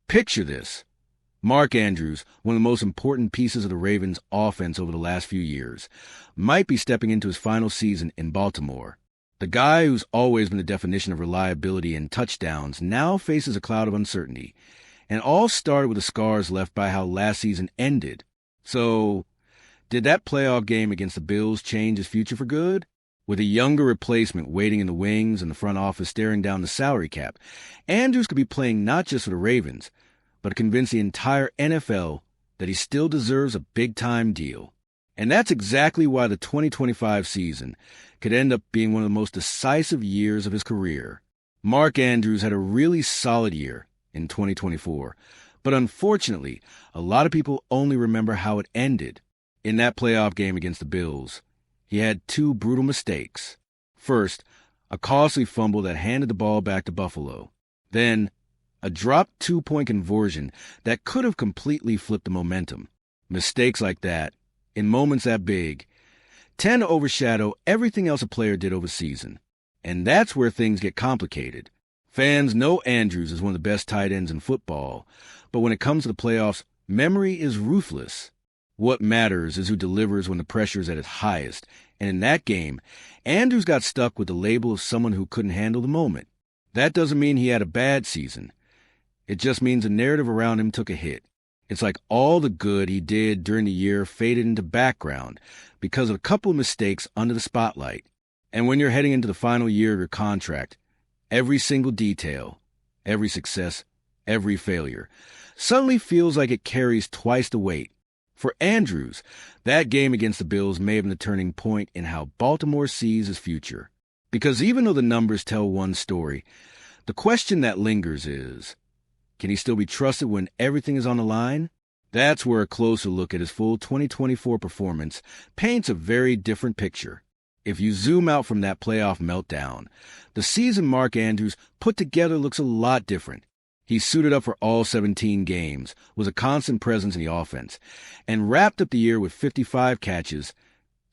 Picture this. Mark Andrews, one of the most important pieces of the Ravens' offense over the last few years, might be stepping into his final season in Baltimore. The guy who's always been the definition of reliability and touchdowns now faces a cloud of uncertainty, and all started with the scars left by how last season ended. So, did that playoff game against the Bills change his future for good? With a younger replacement waiting in the wings and the front office staring down the salary cap, Andrews could be playing not just for the Ravens, but convince the entire NFL that he still deserves a big-time deal. And that's exactly why the 2025 season could end up being one of the most decisive years of his career. Mark Andrews had a really solid year in 2024, but unfortunately, a lot of people only remember how it ended. In that playoff game against the Bills, he had two brutal mistakes. First, a costly fumble that handed the ball back to Buffalo. Then, a dropped two-point conversion that could have completely flipped the momentum. Mistakes like that, in moments that big, tend to overshadow everything else a player did over the season. And that's where things get complicated. Fans know Andrews is one of the best tight ends in football, but when it comes to the playoffs, memory is ruthless. What matters is who delivers when the pressure is at its highest, and in that game, Andrews got stuck with the label of someone who couldn't handle the moment. That doesn't mean he had a bad season. It just means the narrative around him took a hit. It's like all the good he did during the year faded into background because of a couple of mistakes under the spotlight. And when you're heading into the final year of your contract, every single detail, every success, every failure, suddenly feels like it carries twice the weight. For Andrews, that game against the Bills may have been the turning point in how Baltimore sees his future. Because even though the numbers tell one story, the question that lingers is, can he still be trusted when everything is on the line? That's where a closer look at his full 2024 performance paints a very different picture. If you zoom out from that playoff meltdown, the season Mark Andrews put together looks a lot different. He suited up for all 17 games, was a constant presence in the offense, and wrapped up the year with 55 catches,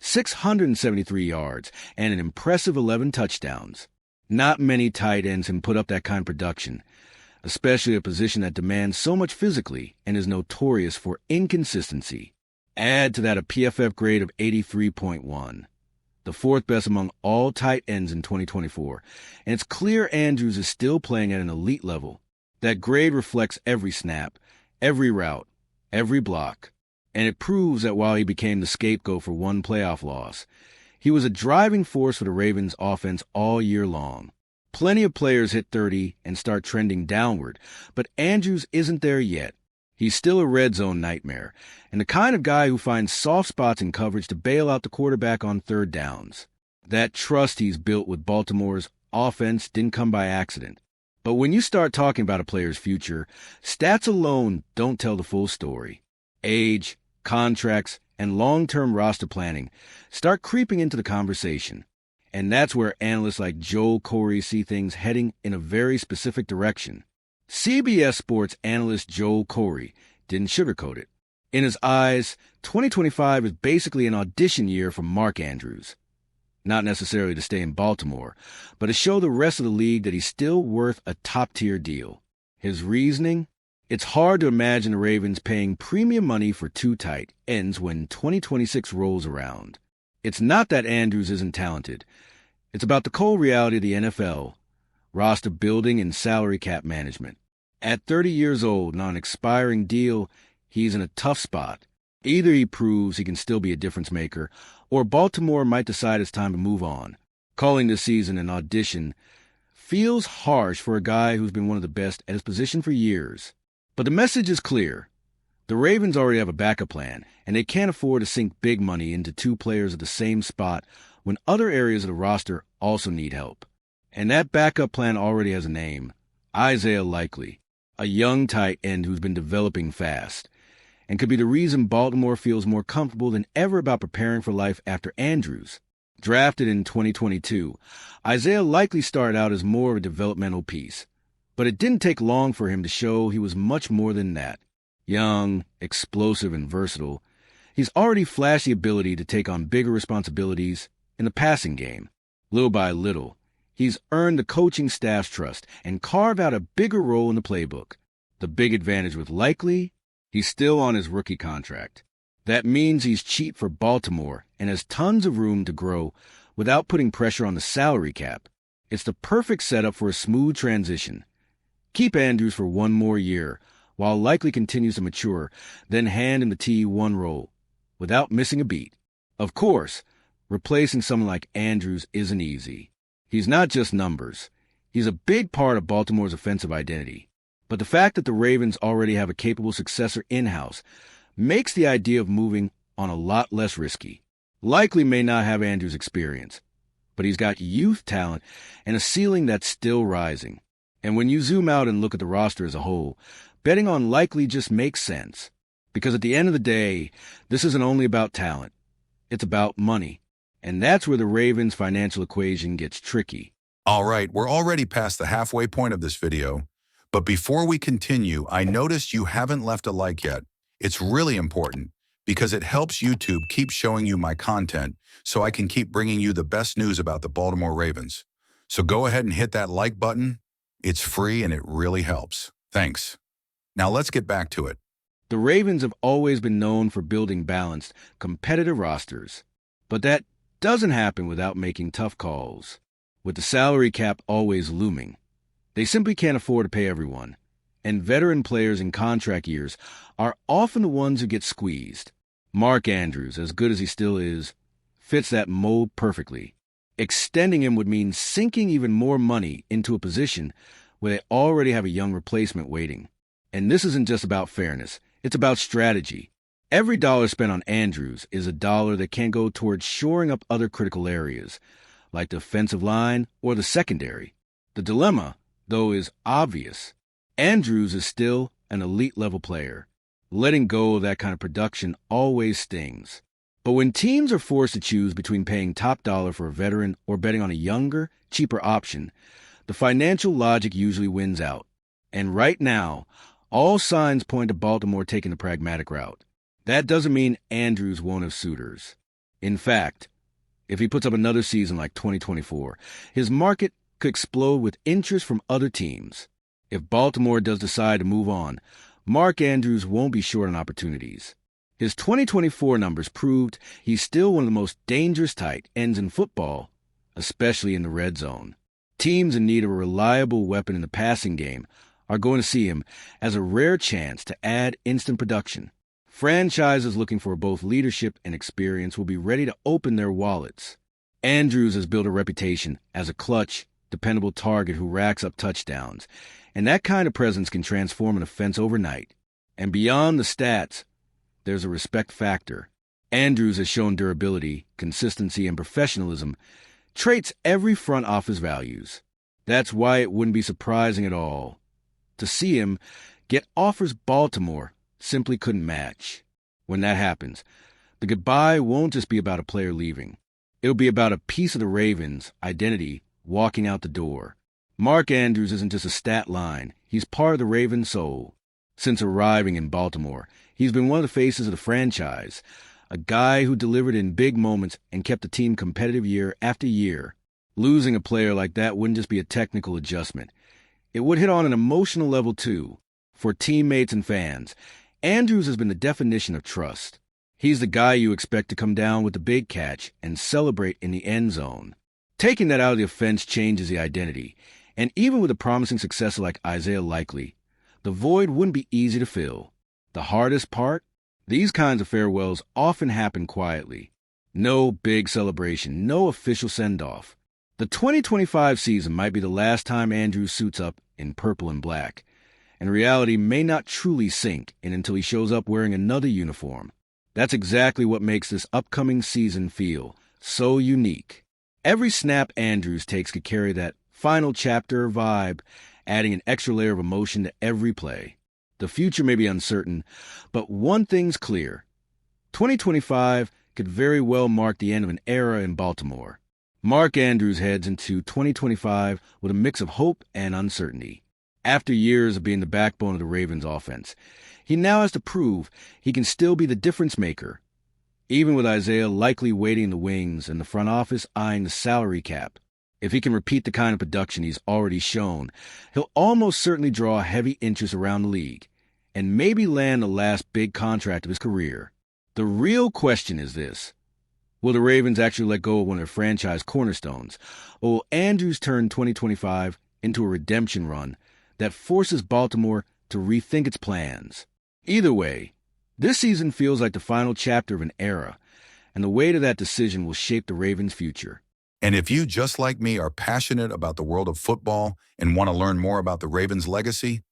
673 yards, and an impressive 11 touchdowns. Not many tight ends can put up that kind of production, especially a position that demands so much physically and is notorious for inconsistency. Add to that a PFF grade of 83.1, the fourth best among all tight ends in 2024, and it's clear Andrews is still playing at an elite level. That grade reflects every snap, every route, every block, and it proves that while he became the scapegoat for one playoff loss, he was a driving force for the Ravens' offense all year long. Plenty of players hit 30 and start trending downward, but Andrews isn't there yet. He's still a red zone nightmare, and the kind of guy who finds soft spots in coverage to bail out the quarterback on third downs. That trust he's built with Baltimore's offense didn't come by accident. But when you start talking about a player's future, stats alone don't tell the full story. Age, contracts, and long-term roster planning start creeping into the conversation. And that's where analysts like Joel Corey see things heading in a very specific direction. CBS Sports analyst Joel Corey didn't sugarcoat it. In his eyes, 2025 is basically an audition year for Mark Andrews. Not necessarily to stay in Baltimore, but to show the rest of the league that he's still worth a top-tier deal. His reasoning? It's hard to imagine the Ravens paying premium money for two tight ends when 2026 rolls around. It's not that Andrews isn't talented. It's about the cold reality of the NFL, roster building and salary cap management. At 30 years old and on an expiring deal, he's in a tough spot. Either he proves he can still be a difference maker, or Baltimore might decide it's time to move on. Calling this season an audition feels harsh for a guy who's been one of the best at his position for years. But the message is clear. The Ravens already have a backup plan, and they can't afford to sink big money into two players at the same spot when other areas of the roster also need help. And that backup plan already has a name, Isaiah Likely, a young tight end who's been developing fast, and could be the reason Baltimore feels more comfortable than ever about preparing for life after Andrews. Drafted in 2022, Isaiah Likely started out as more of a developmental piece, but it didn't take long for him to show he was much more than that. Young, explosive, and versatile, he's already flashed the ability to take on bigger responsibilities in the passing game. Little by little, he's earned the coaching staff's trust and carved out a bigger role in the playbook. The big advantage with Likely, he's still on his rookie contract. That means he's cheap for Baltimore and has tons of room to grow without putting pressure on the salary cap. It's the perfect setup for a smooth transition. Keep Andrews for one more year, while Likely continues to mature, then hand him the T1 role, without missing a beat. Of course, replacing someone like Andrews isn't easy. He's not just numbers. He's a big part of Baltimore's offensive identity. But the fact that the Ravens already have a capable successor in-house makes the idea of moving on a lot less risky. Likely may not have Andrews' experience, but he's got youth talent and a ceiling that's still rising. And when you zoom out and look at the roster as a whole, betting on Likely just makes sense. Because at the end of the day, this isn't only about talent. It's about money. And that's where the Ravens' financial equation gets tricky. All right, we're already past the halfway point of this video. But before we continue, I noticed you haven't left a like yet. It's really important because it helps YouTube keep showing you my content so I can keep bringing you the best news about the Baltimore Ravens. So go ahead and hit that like button. It's free and it really helps. Thanks. Now let's get back to it. The Ravens have always been known for building balanced, competitive rosters. But that doesn't happen without making tough calls. With the salary cap always looming, they simply can't afford to pay everyone. And veteran players in contract years are often the ones who get squeezed. Mark Andrews, as good as he still is, fits that mold perfectly. Extending him would mean sinking even more money into a position where they already have a young replacement waiting. And this isn't just about fairness, it's about strategy. Every dollar spent on Andrews is a dollar that can go towards shoring up other critical areas, like the offensive line or the secondary. The dilemma, though, is obvious. Andrews is still an elite-level player. Letting go of that kind of production always stings. But when teams are forced to choose between paying top dollar for a veteran or betting on a younger, cheaper option, the financial logic usually wins out. And right now, all signs point to Baltimore taking the pragmatic route. That doesn't mean Andrews won't have suitors. In fact, if he puts up another season like 2024, his market could explode with interest from other teams. If Baltimore does decide to move on, Mark Andrews won't be short on opportunities. His 2024 numbers proved he's still one of the most dangerous tight ends in football, especially in the red zone. Teams in need of a reliable weapon in the passing game are going to see him as a rare chance to add instant production. Franchises looking for both leadership and experience will be ready to open their wallets. Andrews has built a reputation as a clutch, dependable target who racks up touchdowns, and that kind of presence can transform an offense overnight. And beyond the stats, there's a respect factor. Andrews has shown durability, consistency, and professionalism, traits every front office values. That's why it wouldn't be surprising at all to see him get offers Baltimore simply couldn't match. When that happens, the goodbye won't just be about a player leaving. It'll be about a piece of the Ravens' identity walking out the door. Mark Andrews isn't just a stat line. He's part of the Ravens' soul. Since arriving in Baltimore, he's been one of the faces of the franchise, a guy who delivered in big moments and kept the team competitive year after year. Losing a player like that wouldn't just be a technical adjustment. It would hit on an emotional level, too. For teammates and fans, Andrews has been the definition of trust. He's the guy you expect to come down with the big catch and celebrate in the end zone. Taking that out of the offense changes the identity. And even with a promising successor like Isaiah Likely, the void wouldn't be easy to fill. The hardest part? These kinds of farewells often happen quietly. No big celebration, no official send-off. The 2025 season might be the last time Andrews suits up in purple and black, and reality may not truly sink in until he shows up wearing another uniform. That's exactly what makes this upcoming season feel so unique. Every snap Andrews takes could carry that final chapter vibe, adding an extra layer of emotion to every play. The future may be uncertain, but one thing's clear. 2025 could very well mark the end of an era in Baltimore. Mark Andrews heads into 2025 with a mix of hope and uncertainty. After years of being the backbone of the Ravens offense, he now has to prove he can still be the difference maker. Even with Isaiah likely waiting in the wings and the front office eyeing the salary cap, If he can repeat the kind of production he's already shown, he'll almost certainly draw heavy interest around the league and maybe land the last big contract of his career. The real question is this: will the Ravens actually let go of one of their franchise cornerstones, or will Andrews turn 2025 into a redemption run that forces Baltimore to rethink its plans? Either way, this season feels like the final chapter of an era, and the weight of that decision will shape the Ravens' future. And if you, just like me, are passionate about the world of football and want to learn more about the Ravens' legacy,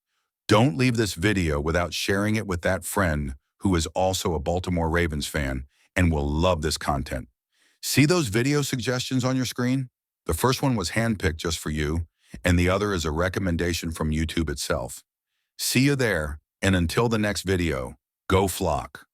don't leave this video without sharing it with that friend who is also a Baltimore Ravens fan and will love this content. See those video suggestions on your screen? The first one was handpicked just for you, and the other is a recommendation from YouTube itself. See you there, and until the next video, go Flock.